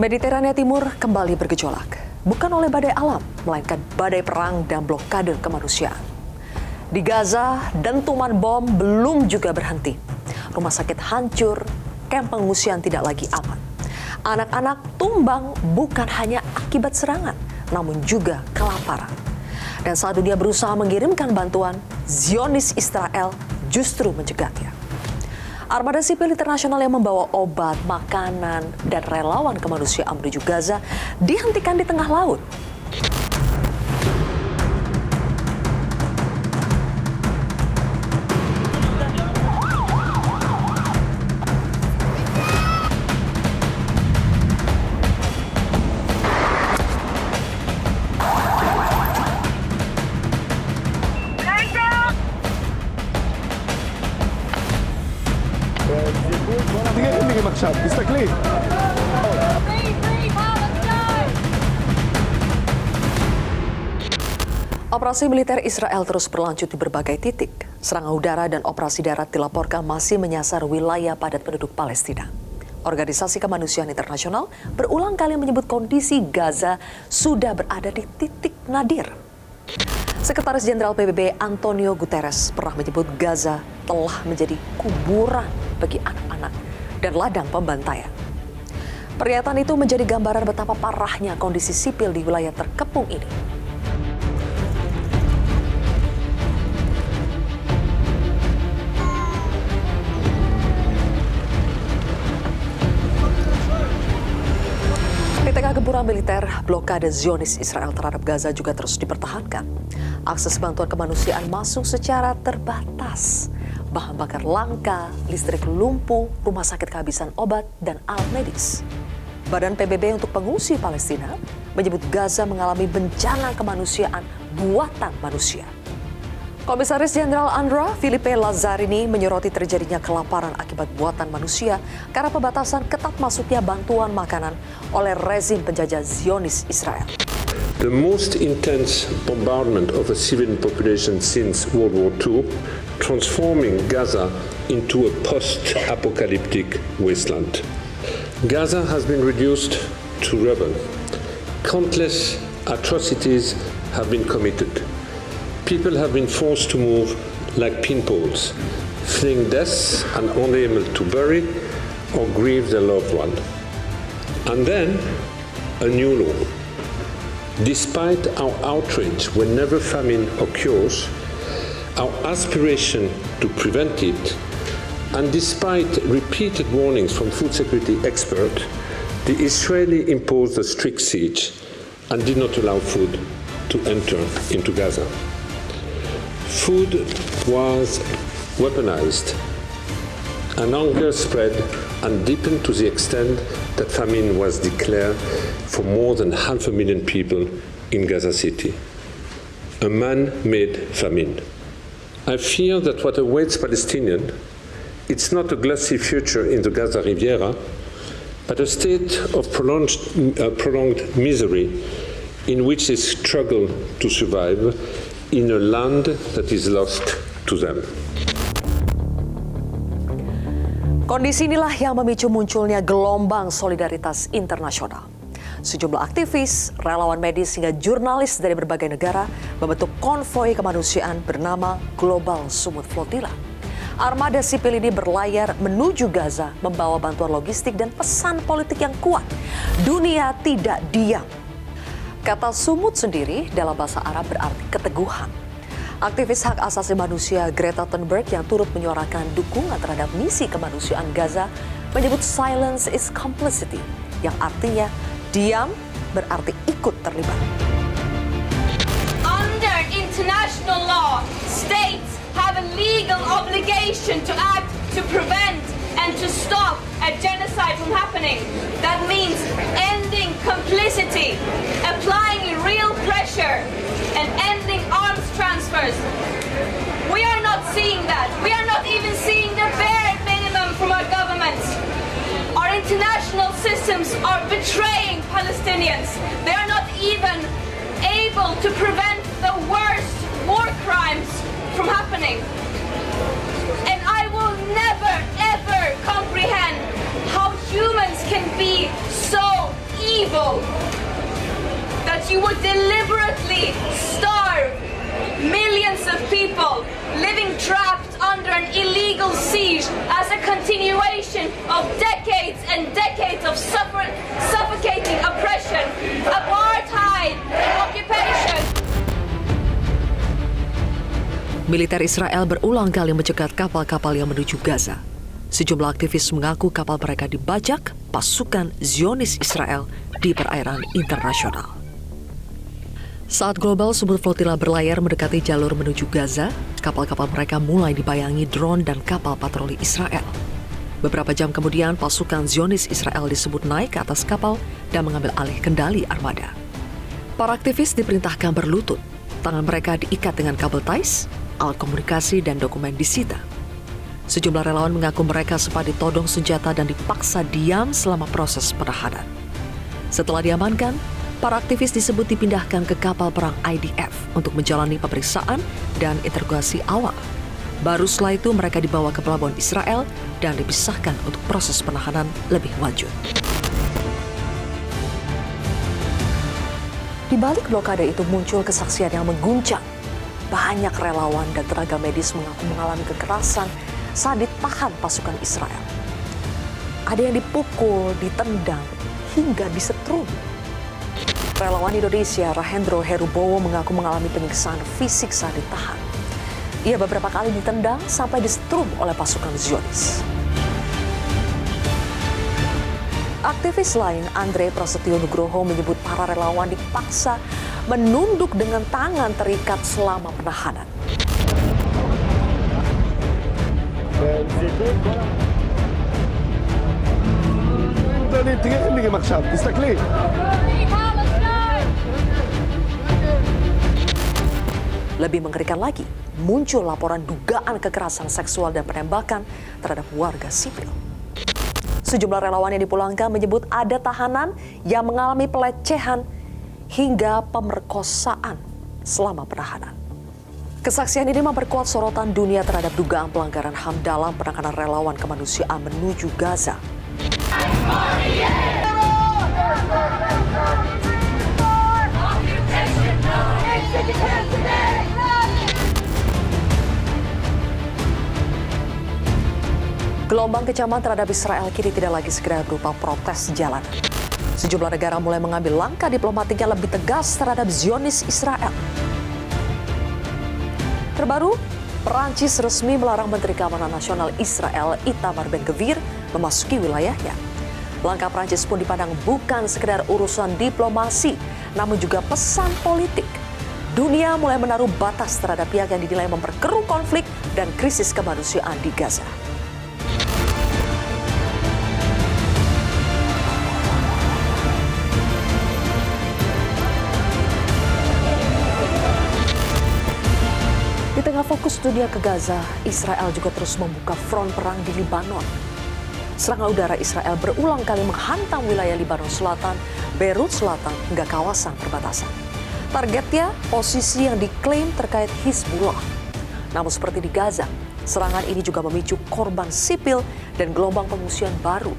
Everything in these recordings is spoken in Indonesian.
Mediterania Timur kembali bergejolak, bukan oleh badai alam, melainkan badai perang dan blokade kemanusiaan. Di Gaza, dentuman bom belum juga berhenti. Rumah sakit hancur, kamp pengungsian tidak lagi aman. Anak-anak tumbang bukan hanya akibat serangan, namun juga kelaparan. Dan saat dunia berusaha mengirimkan bantuan, Zionis Israel justru mencegatnya. Armada sipil internasional yang membawa obat, makanan, dan relawan kemanusiaan menuju Gaza dihentikan di tengah laut. Operasi militer Israel terus berlanjut di berbagai titik. Serangan udara dan operasi darat dilaporkan masih menyasar wilayah padat penduduk Palestina. Organisasi Kemanusiaan Internasional berulang kali menyebut kondisi Gaza sudah berada di titik nadir. Sekretaris Jenderal PBB Antonio Guterres pernah menyebut Gaza telah menjadi kuburan bagi anak-anak dan ladang pembantaian. Pernyataan itu menjadi gambaran betapa parahnya kondisi sipil di wilayah terkepung ini. Di tengah gempuran militer, blokade Zionis Israel terhadap Gaza juga terus dipertahankan. Akses bantuan kemanusiaan masuk secara terbatas. Bahan bakar langka, listrik lumpuh, rumah sakit kehabisan obat, dan alat medis. Badan PBB untuk pengungsi Palestina menyebut Gaza mengalami bencana kemanusiaan buatan manusia. Komisaris Jenderal UNRWA Filipe Lazzarini menyoroti terjadinya kelaparan akibat buatan manusia karena pembatasan ketat masuknya bantuan makanan oleh rezim penjajah Zionis Israel. The most intense bombardment of a civilian population since World War II, transforming Gaza into a post-apocalyptic wasteland. Gaza has been reduced to rubble. Countless atrocities have been committed. People have been forced to move like pinballs, fleeing death and unable to bury or grieve their loved one. And then, a new law. Despite our outrage whenever famine occurs, our aspiration to prevent it, and despite repeated warnings from food security experts, the Israeli imposed a strict siege and did not allow food to enter into Gaza. Food was weaponized, and hunger spread and deepened to the extent that famine was declared for more than 500,000 people in Gaza City. A man-made famine. I fear that what awaits Palestinians, it's not a glossy future in the Gaza Riviera, but a state of prolonged misery in which they struggle to survive in a land that is lost to them. Kondisi inilah yang memicu munculnya gelombang solidaritas internasional. Sejumlah aktivis, relawan medis hingga jurnalis dari berbagai negara membentuk konvoi kemanusiaan bernama Global Sumut Flotilla. Armada sipil ini berlayar menuju Gaza membawa bantuan logistik dan pesan politik yang kuat. Dunia tidak diam. Kata sumut sendiri dalam bahasa Arab berarti keteguhan. Aktivis hak asasi manusia Greta Thunberg yang turut menyuarakan dukungan terhadap misi kemanusiaan Gaza menyebut silence is complicity, yang artinya diam berarti ikut terlibat. Under international law, states have a legal obligation to act to prevent and to stop a genocide from happening. That means ending complicity, applying real pressure, and ending arms transfers. We are not seeing that. We are not even seeing the bare minimum from our governments. Our international systems are betraying Palestinians. They are not even able to prevent the worst war crimes from happening. And I will never, ever comprehend how humans can be so unbelievable that you would deliberately starve millions of people living trapped under an illegal siege as a continuation of decades and decades of suffocating oppression, apartheid, and occupation. Militer Israel berulang kali mencegat kapal-kapal yang menuju Gaza. Sejumlah aktivis mengaku kapal mereka dibajak pasukan Zionis Israel di perairan internasional. Saat Global sebut flotila berlayar mendekati jalur menuju Gaza, kapal-kapal mereka mulai dibayangi drone dan kapal patroli Israel. Beberapa jam kemudian, pasukan Zionis Israel disebut naik ke atas kapal dan mengambil alih kendali armada. Para aktivis diperintahkan berlutut, tangan mereka diikat dengan kabel tais, alat komunikasi dan dokumen disita. Sejumlah relawan mengaku mereka sempat ditodong senjata dan dipaksa diam selama proses penahanan. Setelah diamankan, para aktivis disebut dipindahkan ke kapal perang IDF untuk menjalani pemeriksaan dan interogasi awal. Baru setelah itu mereka dibawa ke pelabuhan Israel dan dipisahkan untuk proses penahanan lebih lanjut. Di balik blokade itu muncul kesaksian yang mengguncang. Banyak relawan dan tenaga medis mengaku mengalami kekerasan saat ditahan pasukan Israel. Ada yang dipukul, ditendang, hingga disetrum. Relawan Indonesia Rahendro Herubowo mengaku mengalami penyiksaan fisik saat ditahan. Ia beberapa kali ditendang sampai disetrum oleh pasukan Zionis. Aktivis lain, Andre Prasetyo Nugroho, menyebut para relawan dipaksa menunduk dengan tangan terikat selama penahanan. Lebih mengerikan lagi, muncul laporan dugaan kekerasan seksual dan penembakan terhadap warga sipil. Sejumlah relawan yang dipulangkan menyebut ada tahanan yang mengalami pelecehan hingga pemerkosaan selama penahanan. Kesaksian ini memperkuat sorotan dunia terhadap dugaan pelanggaran HAM dalam penanganan relawan kemanusiaan menuju Gaza. Gelombang kecaman terhadap Israel kini tidak lagi segera berupa protes jalanan. Sejumlah negara mulai mengambil langkah diplomatik yang lebih tegas terhadap Zionis Israel. Terbaru, Perancis resmi melarang Menteri Keamanan Nasional Israel Itamar Ben-Gvir memasuki wilayahnya. Langkah Perancis pun dipandang bukan sekedar urusan diplomasi, namun juga pesan politik. Dunia mulai menaruh batas terhadap pihak yang dinilai memperkeruh konflik dan krisis kemanusiaan di Gaza. Di tengah fokus dunia ke Gaza, Israel juga terus membuka front perang di Libanon. Serangan udara Israel berulang kali menghantam wilayah Libanon Selatan, Beirut Selatan, hingga kawasan perbatasan. Targetnya posisi yang diklaim terkait Hizbullah. Namun seperti di Gaza, serangan ini juga memicu korban sipil dan gelombang pengungsian baru.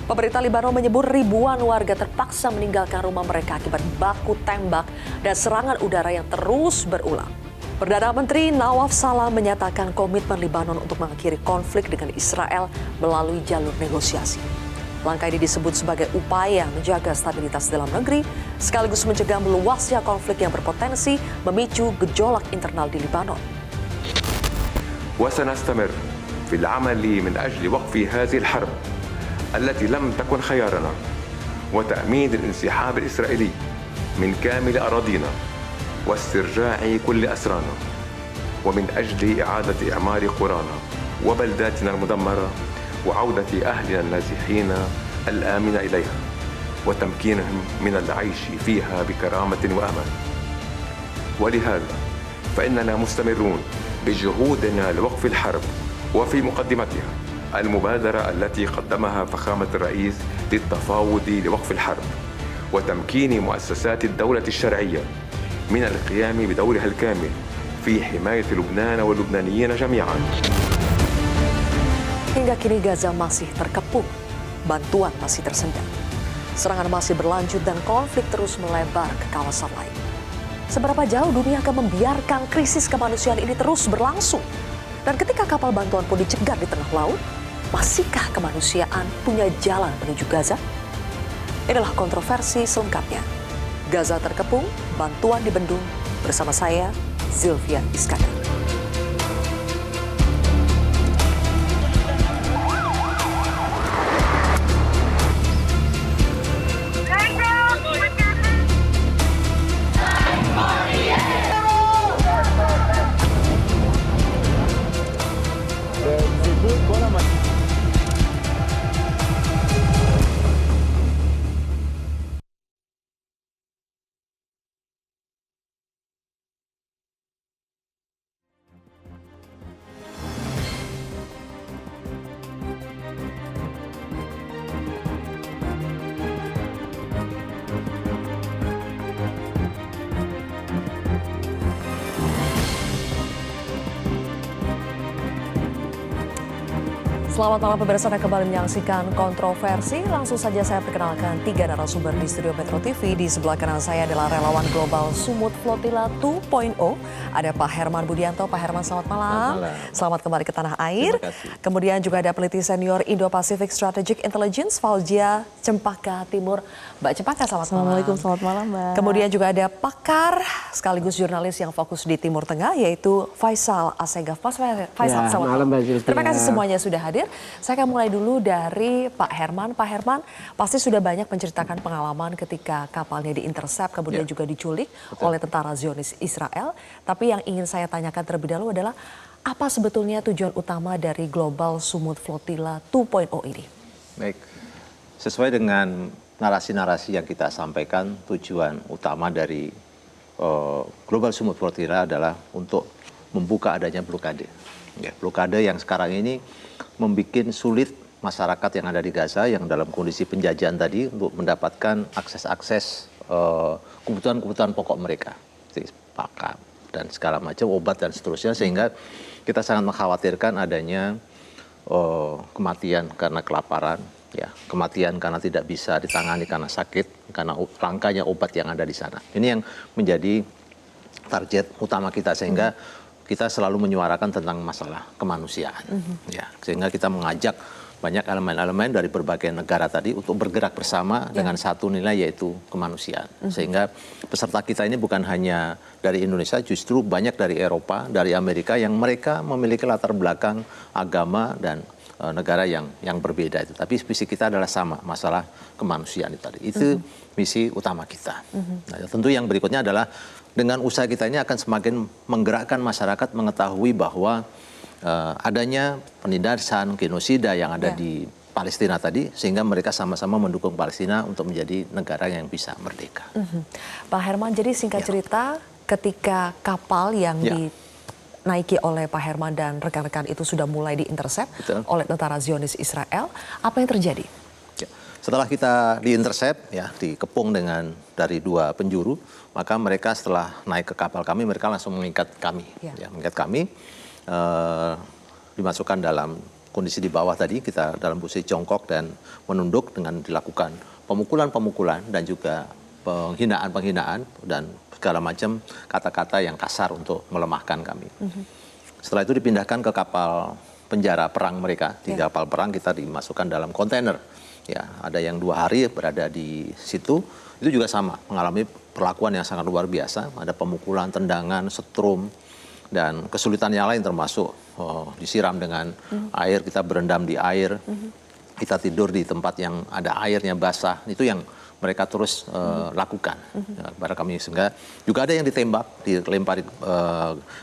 Pemerintah Libanon menyebut ribuan warga terpaksa meninggalkan rumah mereka akibat baku tembak dan serangan udara yang terus berulang. Perdana Menteri Nawaf Salam menyatakan komitmen Libanon untuk mengakhiri konflik dengan Israel melalui jalur negosiasi. Langkah ini disebut sebagai upaya menjaga stabilitas dalam negeri, sekaligus mencegah meluasnya konflik yang berpotensi memicu gejolak internal di Libanon. وسنستمر في العمل من أجل وقف هذه الحرب التي لم تكن خيارنا وتأمين الانسحاب الإسرائيلي من كامل أراضينا واسترجاع كل أسرانا ومن أجل إعادة إعمار قرانا وبلداتنا المدمرة وعودة أهلنا النازحين الآمنة إليها وتمكينهم من العيش فيها بكرامة وأمان. ولهذا فإننا مستمرون بجهودنا لوقف الحرب وفي مقدمتها المبادرة التي قدمها فخامة الرئيس للتفاوض لوقف الحرب وتمكين مؤسسات الدولة الشرعية من القيام بدورها الكامل في حماية لبنان واللبنانيين جميعا. Hingga kini Gaza masih terkepung, bantuan masih tersendat. Serangan masih berlanjut dan konflik terus melebar ke kawasan lain. Seberapa jauh dunia akan membiarkan krisis kemanusiaan ini terus berlangsung? Dan ketika kapal bantuan pun dicegat di tengah laut, masihkah kemanusiaan punya jalan menuju Gaza? Inilah kontroversi selengkapnya. Gaza terkepung, bantuan dibendung. Bersama saya, Zilvia Iskandar. Selamat malam pemirsa, Anda kembali menyaksikan kontroversi. Langsung saja saya perkenalkan 3 narasumber di studio Metro TV. Di sebelah kanan saya adalah relawan global Sumut Flotilla 2.0. Ada Pak Herman Budianto. Pak Herman, selamat malam. Selamat kembali ke tanah air. Kemudian juga ada peneliti senior Indo-Pacific Strategic Intelligence, Fauzia Cempaka Timur. Mbak Cempaka, selamat malam. Assalamualaikum, selamat malam Mbak. Kemudian juga ada pakar sekaligus jurnalis yang fokus di Timur Tengah, yaitu Faisal Assegaf. Faisal, selamat malam. Terima kasih semuanya sudah hadir. Saya akan mulai dulu dari Pak Herman. Pak Herman, pasti sudah banyak menceritakan pengalaman ketika kapalnya diintercept, kemudian juga diculik oleh tentara Zionis Israel. Tapi yang ingin saya tanyakan terlebih dahulu adalah, apa sebetulnya tujuan utama dari Global Sumut Flotilla 2.0 ini? Baik, sesuai dengan narasi-narasi yang kita sampaikan, tujuan utama dari Global Sumut Flotilla adalah untuk membuka adanya blokade. Ya, blokade yang sekarang ini membuat sulit masyarakat yang ada di Gaza yang dalam kondisi penjajahan tadi untuk mendapatkan akses-akses kebutuhan-kebutuhan pokok mereka, seperti pakan dan segala macam, obat dan seterusnya, sehingga kita sangat mengkhawatirkan adanya kematian karena kelaparan, ya, kematian karena tidak bisa ditangani karena sakit, karena langkanya obat yang ada di sana. Ini yang menjadi target utama kita, sehingga kita selalu menyuarakan tentang masalah kemanusiaan, ya, sehingga kita mengajak banyak elemen-elemen dari berbagai negara tadi untuk bergerak bersama dengan satu nilai, yaitu kemanusiaan. Sehingga peserta kita ini bukan hanya dari Indonesia, justru banyak dari Eropa, dari Amerika, yang mereka memiliki latar belakang agama dan negara yang berbeda itu. Tapi visi kita adalah sama, masalah kemanusiaan itu tadi. Itu misi utama kita. Nah, tentu yang berikutnya adalah dengan usaha kita ini akan semakin menggerakkan masyarakat mengetahui bahwa adanya penindasan genosida yang ada di Palestina tadi, sehingga mereka sama-sama mendukung Palestina untuk menjadi negara yang bisa merdeka. Pak Herman, jadi singkat cerita, ketika kapal yang dinaiki oleh Pak Herman dan rekan-rekan itu sudah mulai diintercept oleh tentara Zionis Israel, apa yang terjadi? Setelah kita diintercept, ya, dikepung dengan dari 2 penjuru, maka mereka setelah naik ke kapal kami, mereka langsung mengikat kami, ya, mengikat kami, dimasukkan dalam kondisi di bawah tadi, kita dalam posisi jongkok dan menunduk dengan dilakukan pemukulan-pemukulan dan juga penghinaan-penghinaan dan segala macam kata-kata yang kasar untuk melemahkan kami. Setelah itu dipindahkan ke kapal penjara perang mereka, di kapal perang kita dimasukkan dalam kontainer. Ya, ada yang 2 hari berada di situ, itu juga sama, mengalami perlakuan yang sangat luar biasa. Ada pemukulan, tendangan, setrum, dan kesulitan yang lain termasuk disiram dengan air, kita berendam di air, kita tidur di tempat yang ada airnya basah, itu yang mereka terus lakukan kepada kami. Sehingga juga ada yang ditembak, dilempari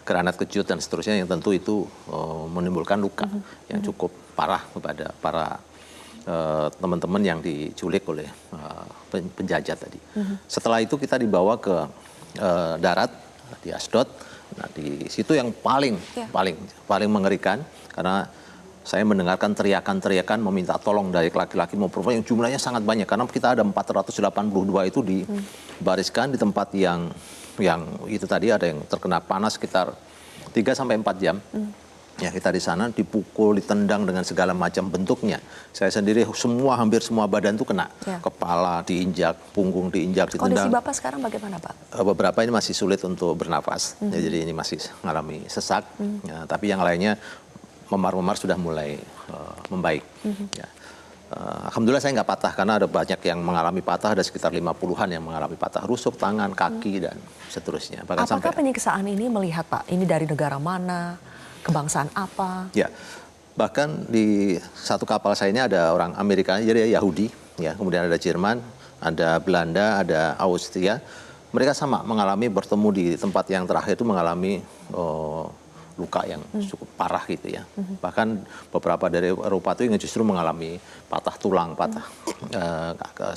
granat kejut dan seterusnya, yang tentu itu menimbulkan luka yang cukup parah kepada para teman-teman yang diculik oleh penjajah tadi. Setelah itu kita dibawa ke darat di Asdod. Nah, di situ yang paling mengerikan, karena saya mendengarkan teriakan-teriakan meminta tolong dari laki-laki maupun perempuan yang jumlahnya sangat banyak, karena kita ada 482 itu dibariskan di tempat yang itu tadi, ada yang terkena panas sekitar 3 sampai 4 jam. Ya, kita di sana dipukul, ditendang dengan segala macam bentuknya. Saya sendiri hampir semua badan tuh kena. Ya. Kepala diinjak, punggung diinjak, Kondisi ditendang. Bapak sekarang bagaimana, Pak? Beberapa ini masih sulit untuk bernafas. Ya, jadi ini masih mengalami sesak. Ya, tapi yang lainnya memar-memar sudah mulai membaik. Ya. Alhamdulillah saya nggak patah karena ada banyak yang mengalami patah, ada sekitar 50-an yang mengalami patah rusuk tangan, kaki dan seterusnya. Bahkan Apakah sampai penyiksaan ini melihat, Pak, ini dari negara mana, kebangsaan apa? ya, bahkan di satu kapal saya ini ada orang Amerika, jadi Yahudi, ya, kemudian ada Jerman, ada Belanda, ada Austria. Mereka sama mengalami bertemu di tempat yang terakhir itu mengalami luka yang cukup parah gitu ya. Bahkan beberapa dari Eropa itu yang justru mengalami patah tulang, patah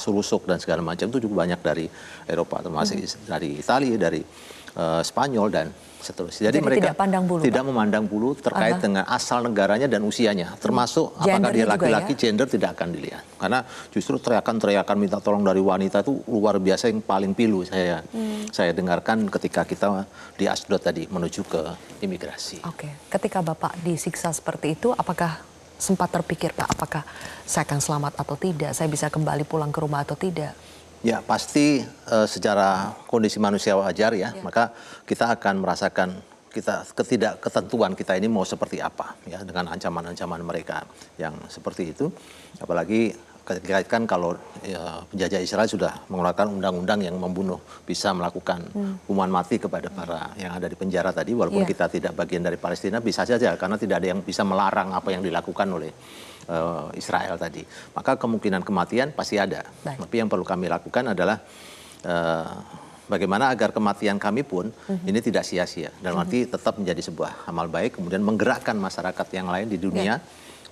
rusuk dan segala macam itu juga banyak dari Eropa, termasuk dari Italia, dari Spanyol dan seterusnya. Jadi mereka tidak pandang bulu, tidak Pak? memandang bulu terkait dengan asal negaranya dan usianya, termasuk apakah dia Gendernya juga laki-laki, ya? gender tidak akan dilihat. Karena justru teriakan-teriakan minta tolong dari wanita itu luar biasa yang paling pilu saya dengarkan ketika kita di Asdod tadi menuju ke imigrasi. Oke, ketika Bapak disiksa seperti itu, apakah sempat terpikir, Pak, apakah saya akan selamat atau tidak, saya bisa kembali pulang ke rumah atau tidak? Ya pasti secara kondisi manusia wajar ya, maka kita akan merasakan ketidakketentuan kita ini mau seperti apa ya dengan ancaman-ancaman mereka yang seperti itu. Apalagi dikaitkan kalau penjajah Israel sudah mengeluarkan undang-undang yang bisa melakukan hukuman mati kepada para yang ada di penjara tadi, walaupun kita tidak bagian dari Palestina, bisa saja karena tidak ada yang bisa melarang apa yang dilakukan oleh Israel tadi. Maka kemungkinan kematian pasti ada. Baik. Tapi yang perlu kami lakukan adalah bagaimana agar kematian kami pun ini tidak sia-sia. Dalam arti tetap menjadi sebuah amal baik, kemudian menggerakkan masyarakat yang lain di dunia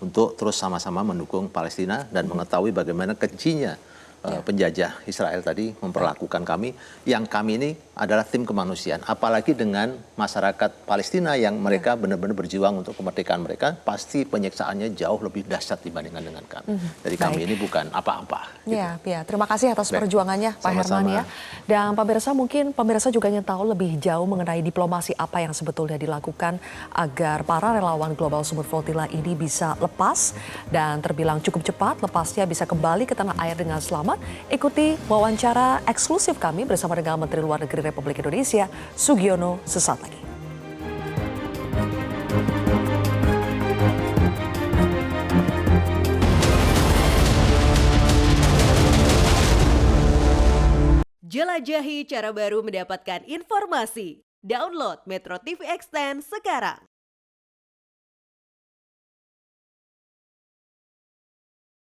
untuk terus sama-sama mendukung Palestina dan mengetahui bagaimana kejinya penjajah Israel tadi memperlakukan kami. Yang kami ini adalah tim kemanusiaan. Apalagi dengan masyarakat Palestina yang mereka benar-benar berjuang untuk kemerdekaan mereka, pasti penyiksaannya jauh lebih dahsyat dibandingkan dengan kami. Jadi kami ini bukan apa-apa. Gitu. Ya, terima kasih atas perjuangannya Pak Sama-sama. Herman ya. Dan pemirsa, mungkin pemirsa juga ingin tahu lebih jauh mengenai diplomasi apa yang sebetulnya dilakukan agar para relawan Global Sumut Flotilla ini bisa lepas dan terbilang cukup cepat lepasnya bisa kembali ke tanah air dengan selamat. Ikuti wawancara eksklusif kami bersama dengan Menteri Luar Negeri Republik Indonesia Sugiono sesaat lagi. Jelajahi cara baru mendapatkan informasi. Download Metro TV Extend sekarang.